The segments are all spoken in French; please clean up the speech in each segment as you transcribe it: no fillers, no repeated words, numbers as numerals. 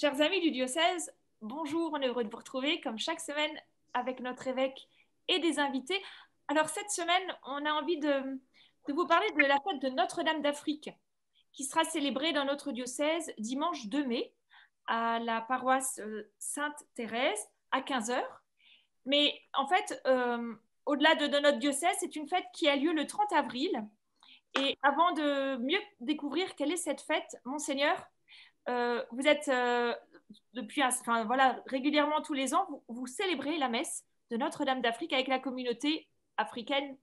Chers amis du diocèse, bonjour, on est heureux de vous retrouver comme chaque semaine avec notre évêque et des invités. Alors cette semaine, on a envie de vous parler de la fête de Notre-Dame d'Afrique qui sera célébrée dans notre diocèse dimanche 2 mai à la paroisse Sainte-Thérèse à 15 heures. Mais en fait, au-delà de notre diocèse, c'est une fête qui a lieu le 30 avril. Et avant de mieux découvrir quelle est cette fête, Monseigneur, vous êtes régulièrement tous les ans, vous célébrez la messe de Notre-Dame d'Afrique avec la communauté africaine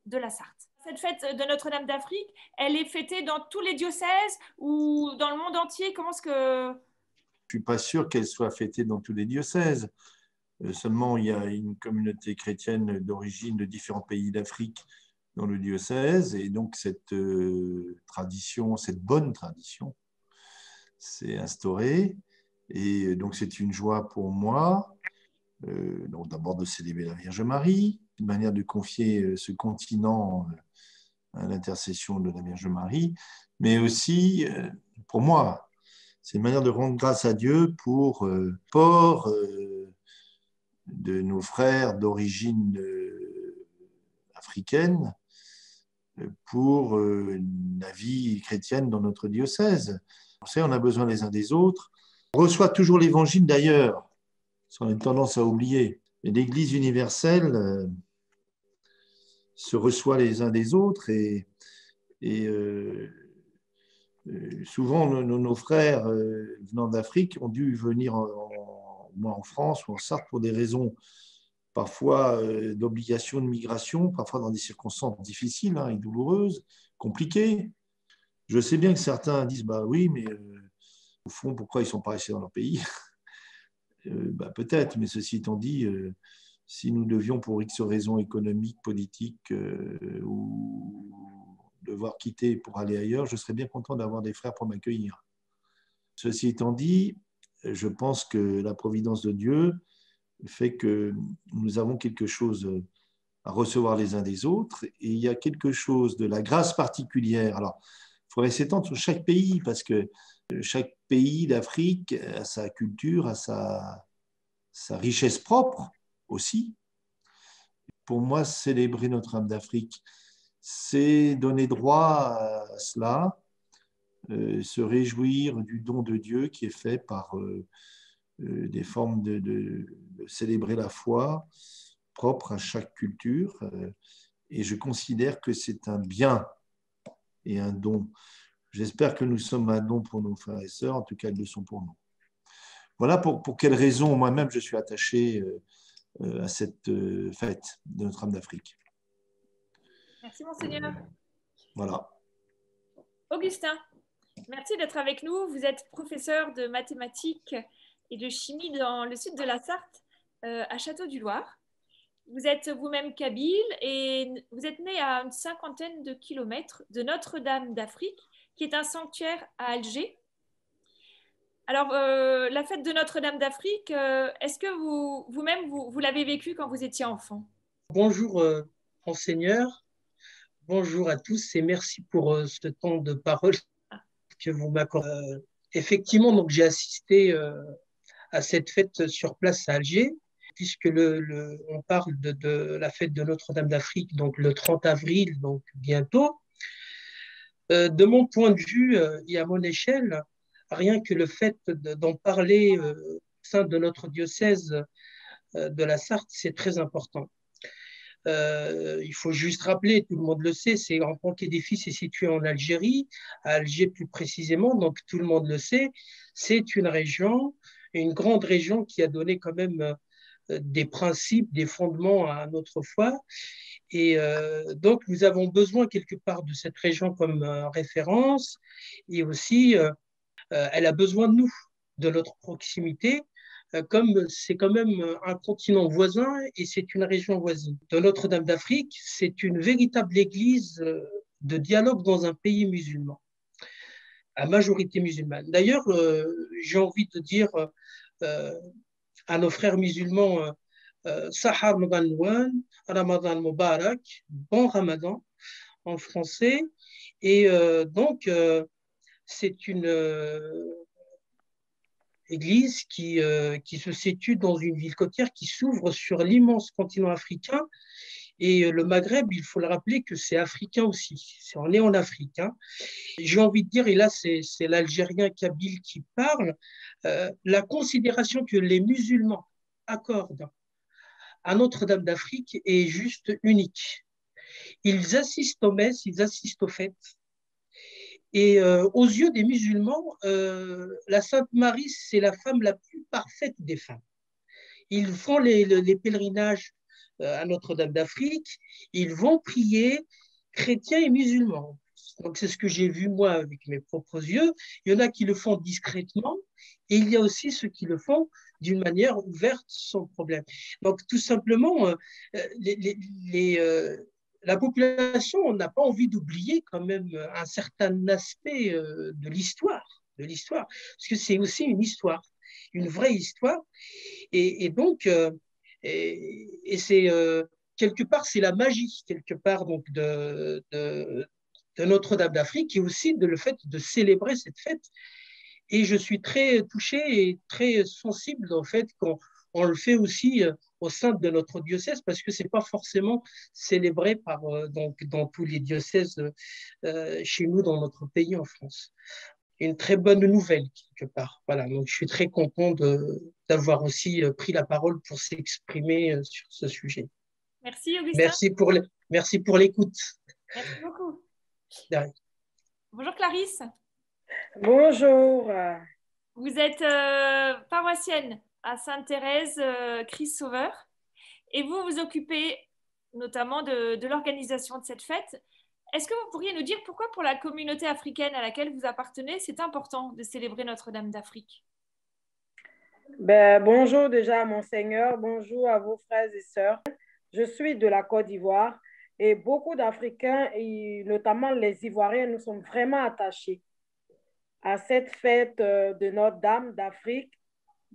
de la Sarthe. Cette fête de Notre-Dame d'Afrique, elle est fêtée dans tous les diocèses ou dans le monde entier? Comment est-ce que... Je ne suis pas sûr qu'elle soit fêtée dans tous les diocèses. Seulement, il y a une communauté chrétienne d'origine de différents pays d'Afrique dans le diocèse. Et donc, cette tradition, cette bonne tradition, s'est instaurée. Et donc, c'est une joie pour moi, donc d'abord de célébrer la Vierge Marie, une manière de confier ce continent à l'intercession de la Vierge Marie, mais aussi, pour moi, c'est une manière de rendre grâce à Dieu pour port de nos frères d'origine africaine pour la vie chrétienne dans notre diocèse. On sait, on a besoin les uns des autres. On reçoit toujours l'évangile d'ailleurs, on a une tendance à oublier. Et l'Église universelle se reçoit les uns des autres et souvent nos frères venant d'Afrique ont dû venir en France ou en Sarthe pour des raisons parfois d'obligation de migration, parfois dans des circonstances difficiles et douloureuses, compliquées. Je sais bien que certains disent bah oui, mais au fond, pourquoi ils ne sont pas restés dans leur pays? Peut-être, mais ceci étant dit, si nous devions, pour X raisons économiques, politiques ou devoir quitter pour aller ailleurs, je serais bien content d'avoir des frères pour m'accueillir. Ceci étant dit, je pense que la providence de Dieu fait que nous avons quelque chose à recevoir les uns des autres et il y a quelque chose de la grâce particulière. Alors, il faudrait s'étendre sur chaque pays parce que chaque pays d'Afrique a sa culture, a sa richesse propre aussi. Pour moi, célébrer Notre-Dame d'Afrique, c'est donner droit à cela, se réjouir du don de Dieu qui est fait par des formes de célébrer la foi propre à chaque culture. Et je considère que c'est un bien et un don. J'espère que nous sommes un don pour nos frères et sœurs, en tout cas, ils le sont pour nous. Voilà pour quelles raisons moi-même je suis attaché à cette fête de Notre-Dame d'Afrique. Merci, Monseigneur. Voilà. Augustin, merci d'être avec nous. Vous êtes professeur de mathématiques et de chimie dans le sud de la Sarthe, à Château-du-Loir. Vous êtes vous-même kabyle et vous êtes né à une 50aine de kilomètres de Notre-Dame d'Afrique, qui est un sanctuaire à Alger. Alors, la fête de Notre-Dame d'Afrique, est-ce que vous-même, vous l'avez vécue quand vous étiez enfant? Bonjour, enseigneur. Bonjour à tous et merci pour ce temps de parole que vous m'accordez. Effectivement, donc j'ai assisté à cette fête sur place à Alger, puisque on parle de la fête de Notre-Dame d'Afrique, donc le 30 avril, donc bientôt. De mon point de vue et à mon échelle, rien que le fait d'en parler au sein de notre diocèse de la Sarthe, c'est très important. Il faut juste rappeler, tout le monde le sait, c'est en Pontet-des-Fils, c'est situé en Algérie, à Alger plus précisément, donc tout le monde le sait. C'est une région, une grande région qui a donné quand même des principes, des fondements à notre foi. Et donc, nous avons besoin quelque part de cette région comme référence. Et aussi, elle a besoin de nous, de notre proximité, comme c'est quand même un continent voisin et c'est une région voisine. De Notre-Dame d'Afrique, c'est une véritable église de dialogue dans un pays musulman, à majorité musulmane. D'ailleurs, j'ai envie de dire à nos frères musulmans, Sahar Ramadan Ramadan Mubarak, bon Ramadan en français. Et donc, c'est église qui se situe dans une ville côtière qui s'ouvre sur l'immense continent africain. Et le Maghreb, il faut le rappeler que c'est africain aussi. On est en Afrique, hein. J'ai envie de dire, et là c'est l'Algérien Kabyle qui parle, la considération que les musulmans accordent à Notre-Dame d'Afrique est juste unique. Ils assistent aux messes, ils assistent aux fêtes. Et aux yeux des musulmans, la Sainte Marie, c'est la femme la plus parfaite des femmes. Ils font les pèlerinages à Notre-Dame d'Afrique, ils vont prier, chrétiens et musulmans. Donc c'est ce que j'ai vu moi avec mes propres yeux. Il y en a qui le font discrètement et il y a aussi ceux qui le font d'une manière ouverte sans problème. Donc tout simplement, la population, on n'a pas envie d'oublier quand même un certain aspect de l'histoire, parce que c'est aussi une histoire, une vraie histoire. Et donc, c'est quelque part, c'est la magie, quelque part, donc, de Notre-Dame d'Afrique et aussi de le fait de célébrer cette fête. Et je suis très touché et très sensible, en fait, quand on le fait aussi au sein de notre diocèse, parce que ce n'est pas forcément célébré donc, dans tous les diocèses chez nous, dans notre pays, en France. Une très bonne nouvelle, quelque part. Voilà, donc je suis très content d'avoir aussi pris la parole pour s'exprimer sur ce sujet. Merci, Augustin. Merci pour l'écoute. Merci beaucoup. Derrière. Bonjour, Clarisse. Bonjour. Vous êtes paroissienne à Sainte-Thérèse, Christ Sauveur, et vous vous occupez notamment de l'organisation de cette fête. Est-ce que vous pourriez nous dire pourquoi pour la communauté africaine à laquelle vous appartenez, c'est important de célébrer Notre-Dame d'Afrique? Bonjour déjà, Monseigneur. Bonjour à vos frères et sœurs. Je suis de la Côte d'Ivoire et beaucoup d'Africains, et notamment les Ivoiriens, nous sommes vraiment attachés à cette fête de Notre-Dame d'Afrique,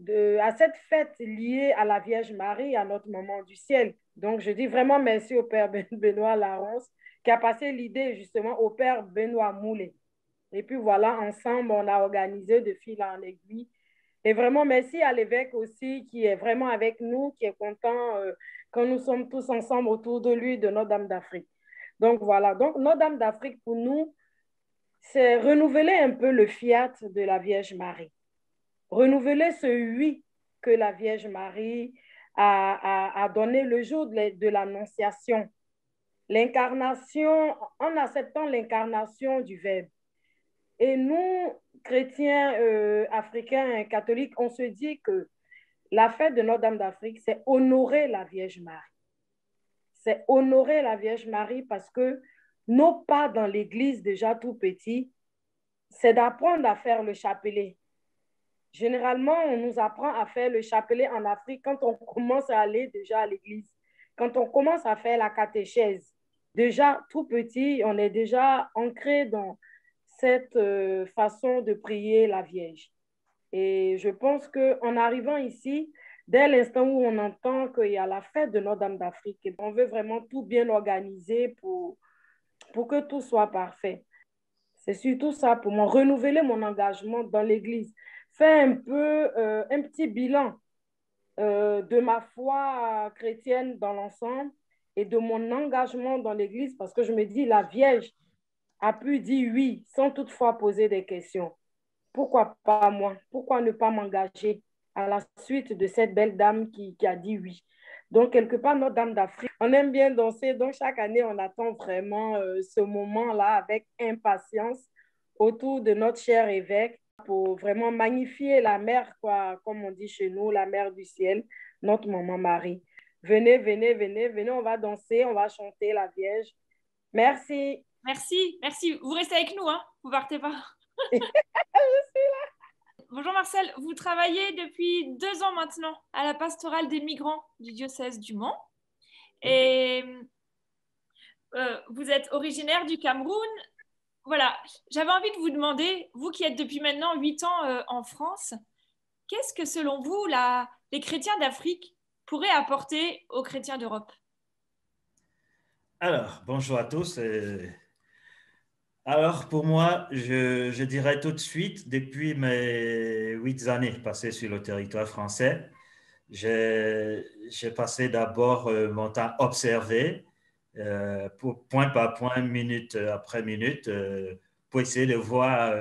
à cette fête liée à la Vierge Marie, à notre maman du ciel. Donc, je dis vraiment merci au Père Benoît Larence qui a passé l'idée justement au Père Benoît Moulet. Et puis voilà, ensemble, on a organisé de fil en aiguille. Et vraiment, merci à l'évêque aussi qui est vraiment avec nous, qui est content quand nous sommes tous ensemble autour de lui, de Notre-Dame d'Afrique. Donc voilà, donc Notre-Dame d'Afrique pour nous, c'est renouveler un peu le fiat de la Vierge Marie. Renouveler ce oui que la Vierge Marie a donné le jour de l'Annonciation. L'incarnation, en acceptant l'incarnation du Verbe. Et nous, chrétiens africains, catholiques, on se dit que la fête de Notre-Dame d'Afrique, c'est honorer la Vierge Marie. C'est honorer la Vierge Marie parce que nos pas dans l'église déjà tout petit, c'est d'apprendre à faire le chapelet. Généralement, on nous apprend à faire le chapelet en Afrique quand on commence à aller déjà à l'église, quand on commence à faire la catéchèse. Déjà tout petit, on est déjà ancré dans cette façon de prier la Vierge. Et je pense qu'en arrivant ici, dès l'instant où on entend qu'il y a la fête de Notre-Dame d'Afrique, on veut vraiment tout bien organiser pour que tout soit parfait. C'est surtout ça pour moi, renouveler mon engagement dans l'Église, faire un peu un petit bilan de ma foi chrétienne dans l'ensemble et de mon engagement dans l'Église parce que je me dis, la Vierge a pu dire oui sans toutefois poser des questions. Pourquoi pas moi? Pourquoi ne pas m'engager à la suite de cette belle dame qui a dit oui? Donc, quelque part, Notre-Dame d'Afrique, on aime bien danser. Donc, chaque année, on attend vraiment ce moment-là avec impatience autour de notre cher évêque pour vraiment magnifier la mère, quoi, comme on dit chez nous, la mère du ciel, notre maman Marie. Venez, venez, venez, venez, on va danser, on va chanter la Vierge. Merci. Merci, merci. Vous restez avec nous, hein? Vous partez pas. Je suis là. Bonjour Marcel, vous travaillez depuis 2 ans maintenant à la pastorale des migrants du diocèse du Mans. Et vous êtes originaire du Cameroun. Voilà, j'avais envie de vous demander, vous qui êtes depuis maintenant 8 ans en France, qu'est-ce que selon vous les chrétiens d'Afrique pourraient apporter aux chrétiens d'Europe? Alors, bonjour à tous. Alors, pour moi, je dirais tout de suite, depuis mes 8 années passées sur le territoire français, j'ai passé d'abord mon temps à observer, point par point, minute après minute, pour essayer de voir,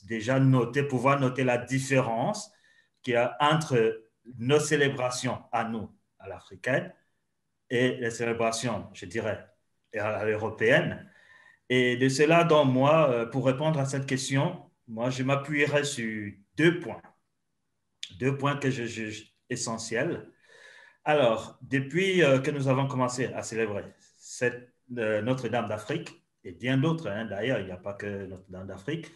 déjà noter, pouvoir noter la différence qu'il y a entre nos célébrations à nous, à l'africaine, et les célébrations, je dirais, à l'européenne. Et de cela, donc, moi, pour répondre à cette question, moi, je m'appuierai sur deux points que je juge essentiels. Alors, depuis que nous avons commencé à célébrer Notre-Dame d'Afrique, et bien d'autres, hein, d'ailleurs, il n'y a pas que Notre-Dame d'Afrique,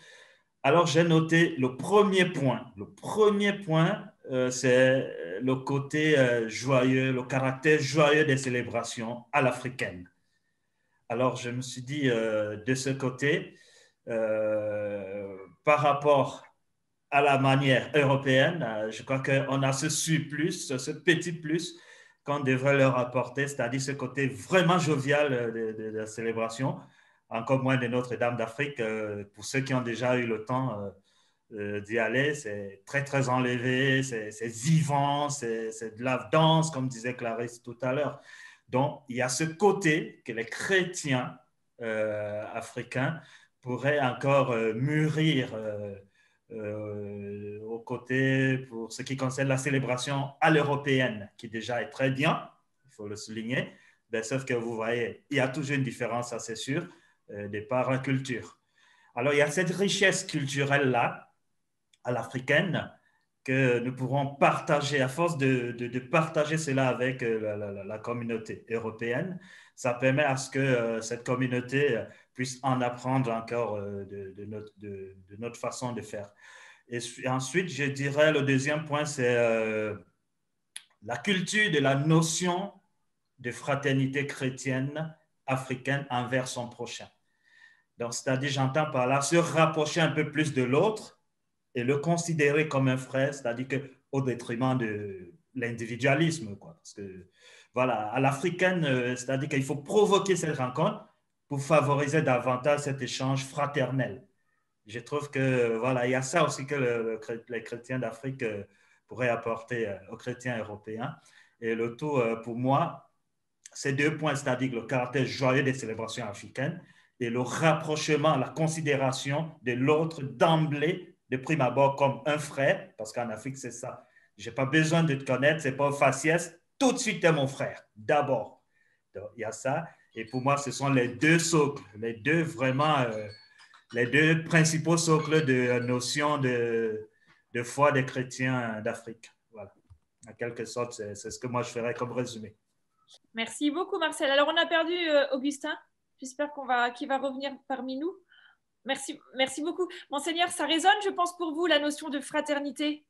alors j'ai noté le premier point. Le premier point, c'est le côté joyeux, le caractère joyeux des célébrations à l'africaine. Alors, je me suis dit, de ce côté, par rapport à la manière européenne, je crois qu'on a ce surplus, ce petit plus qu'on devrait leur apporter, c'est-à-dire ce côté vraiment jovial de la célébration, encore moins de Notre-Dame d'Afrique. Pour ceux qui ont déjà eu le temps d'y aller, c'est très, très enlevé, c'est vivant, c'est de la danse, comme disait Clarisse tout à l'heure. Donc, il y a ce côté que les chrétiens africains pourraient encore mûrir aux côtés pour ce qui concerne la célébration à l'européenne, qui déjà est très bien, il faut le souligner, ben, sauf que vous voyez, il y a toujours une différence, ça c'est sûr, de par la culture. Alors, il y a cette richesse culturelle-là, à l'africaine, que nous pourrons partager, à force de partager cela avec la communauté européenne, ça permet à ce que cette communauté puisse en apprendre encore de notre façon de faire. Et ensuite, je dirais le deuxième point, c'est la culture de la notion de fraternité chrétienne africaine envers son prochain. Donc, c'est-à-dire, j'entends par là se rapprocher un peu plus de l'autre et le considérer comme un frère, c'est-à-dire qu'au détriment de l'individualisme, quoi. Parce que, voilà, à l'africaine, c'est-à-dire qu'il faut provoquer cette rencontre pour favoriser davantage cet échange fraternel. Je trouve que, voilà, il y a ça aussi que les chrétiens d'Afrique pourraient apporter aux chrétiens européens. Et le tout, pour moi, ces deux points, c'est-à-dire le caractère joyeux des célébrations africaines et le rapprochement, la considération de l'autre d'emblée, de prime abord, comme un frère, parce qu'en Afrique, c'est ça. Je n'ai pas besoin de te connaître, ce n'est pas au faciès, tout de suite, tu es mon frère, d'abord. Donc, il y a ça. Et pour moi, ce sont les deux socles, les deux vraiment, les deux principaux socles de notion de foi des chrétiens d'Afrique. Voilà. En quelque sorte, c'est ce que moi je ferais comme résumé. Merci beaucoup, Marcel. Alors, on a perdu Augustin. J'espère qu'il va revenir parmi nous. Merci beaucoup. Monseigneur, ça résonne, je pense, pour vous, la notion de fraternité?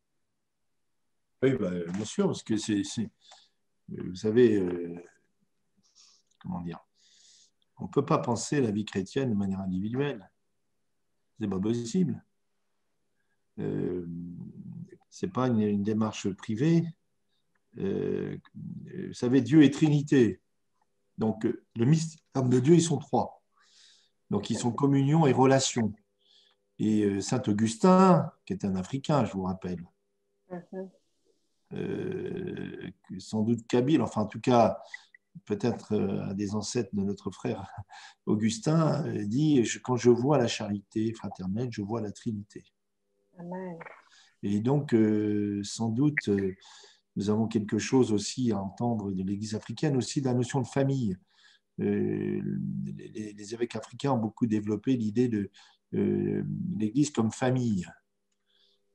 Oui, bah, bien sûr, parce que vous savez, comment dire, on ne peut pas penser la vie chrétienne de manière individuelle. C'est pas possible. C'est pas une démarche privée. Vous savez, Dieu est Trinité. Donc, le mystère de Dieu, ils sont trois. Donc, ils sont communion et relation. Et Saint Augustin, qui est un Africain, je vous rappelle, sans doute kabyle, enfin, en tout cas, peut-être un des ancêtres de notre frère Augustin, dit « Quand je vois la charité fraternelle, je vois la Trinité. » Amen. Et donc, sans doute, nous avons quelque chose aussi à entendre de l'Église africaine, aussi de la notion de famille. Les évêques africains ont beaucoup développé l'idée de l'Église comme famille,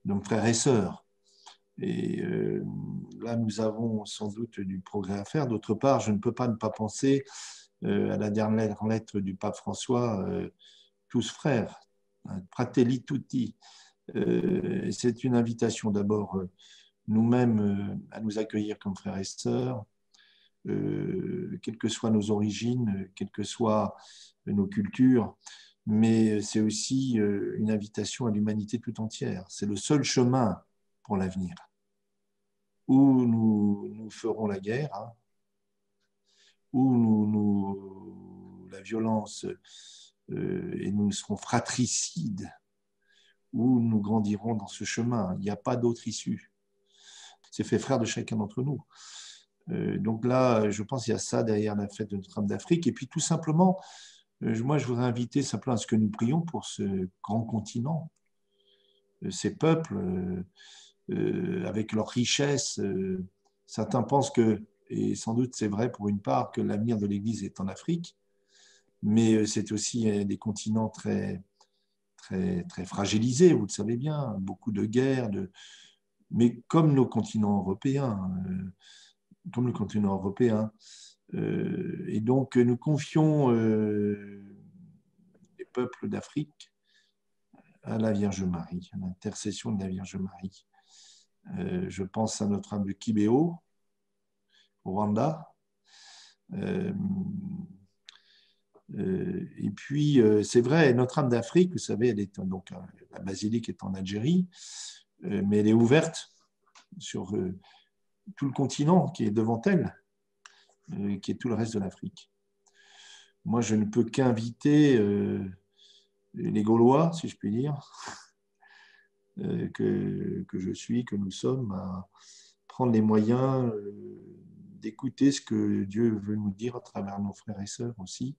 donc frères et sœurs. Et là, nous avons sans doute du progrès à faire. D'autre part, je ne peux pas ne pas penser à la dernière lettre du pape François, tous frères, fratelli tutti. C'est une invitation d'abord nous-mêmes à nous accueillir comme frères et sœurs, quelles que soient nos origines, quelles que soient nos cultures, mais c'est aussi une invitation à l'humanité tout entière. C'est le seul chemin pour l'avenir, où nous ferons la guerre, où la violence et nous serons fratricides ou nous grandirons dans ce chemin. Il n'y a pas d'autre issue. C'est fait frère de chacun d'entre nous. Donc là, je pense qu'il y a ça derrière la fête de Notre-Dame d'Afrique. Et puis tout simplement, moi, je voudrais inviter simplement à ce que nous prions pour ce grand continent, ces peuples, avec leur richesse. Certains pensent que, et sans doute c'est vrai pour une part, que l'avenir de l'Église est en Afrique, mais c'est aussi des continents très, très, très fragilisés, vous le savez bien, beaucoup de guerres, mais comme nos continents européens, comme le continent européen. Et donc, nous confions les peuples d'Afrique à la Vierge Marie, à l'intercession de la Vierge Marie. Je pense à Notre-Dame de Kibeho, au Rwanda. Et puis, c'est vrai, Notre-Dame d'Afrique, vous savez, elle est, donc, la basilique est en Algérie, mais elle est ouverte sur tout le continent qui est devant elle, qui est tout le reste de l'Afrique. Moi, je ne peux qu'inviter les Gaulois, si je puis dire, que je suis, que nous sommes, à prendre les moyens d'écouter ce que Dieu veut nous dire à travers nos frères et sœurs aussi,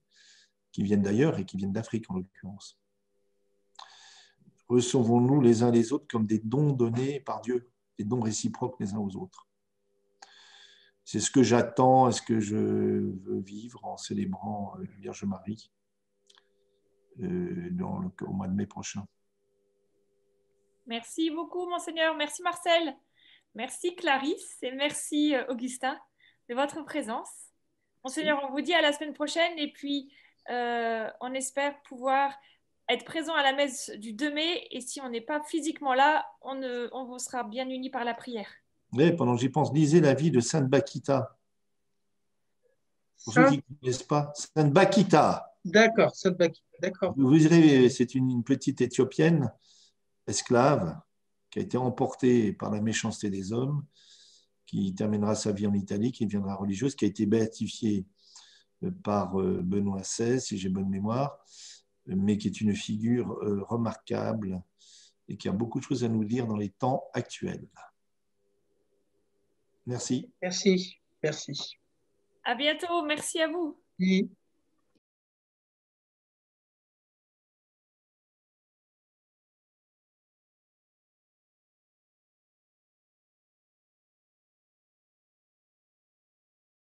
qui viennent d'ailleurs et qui viennent d'Afrique en l'occurrence. Recevons-nous les uns les autres comme des dons donnés par Dieu, des dons réciproques les uns aux autres. C'est ce que j'attends et ce que je veux vivre en célébrant Vierge Marie au mois de mai prochain. Merci beaucoup, Monseigneur. Merci, Marcel. Merci, Clarisse. Et merci, Augustin, de votre présence. Monseigneur, on vous dit à la semaine prochaine et puis on espère pouvoir être présent à la messe du 2 mai. Et si on n'est pas physiquement là, on vous sera bien unis par la prière. Oui, pendant que j'y pense, lisez la vie de Sainte Bakita. Pour ceux qui ne connaissent pas, Sainte Bakita. D'accord, Sainte Bakita, d'accord. Vous verrez, c'est une petite Éthiopienne, esclave, qui a été emportée par la méchanceté des hommes, qui terminera sa vie en Italie, qui deviendra religieuse, qui a été béatifiée par Benoît XVI, si j'ai bonne mémoire, mais qui est une figure remarquable et qui a beaucoup de choses à nous dire dans les temps actuels. Merci. Merci, merci. À bientôt. Merci à vous. Oui.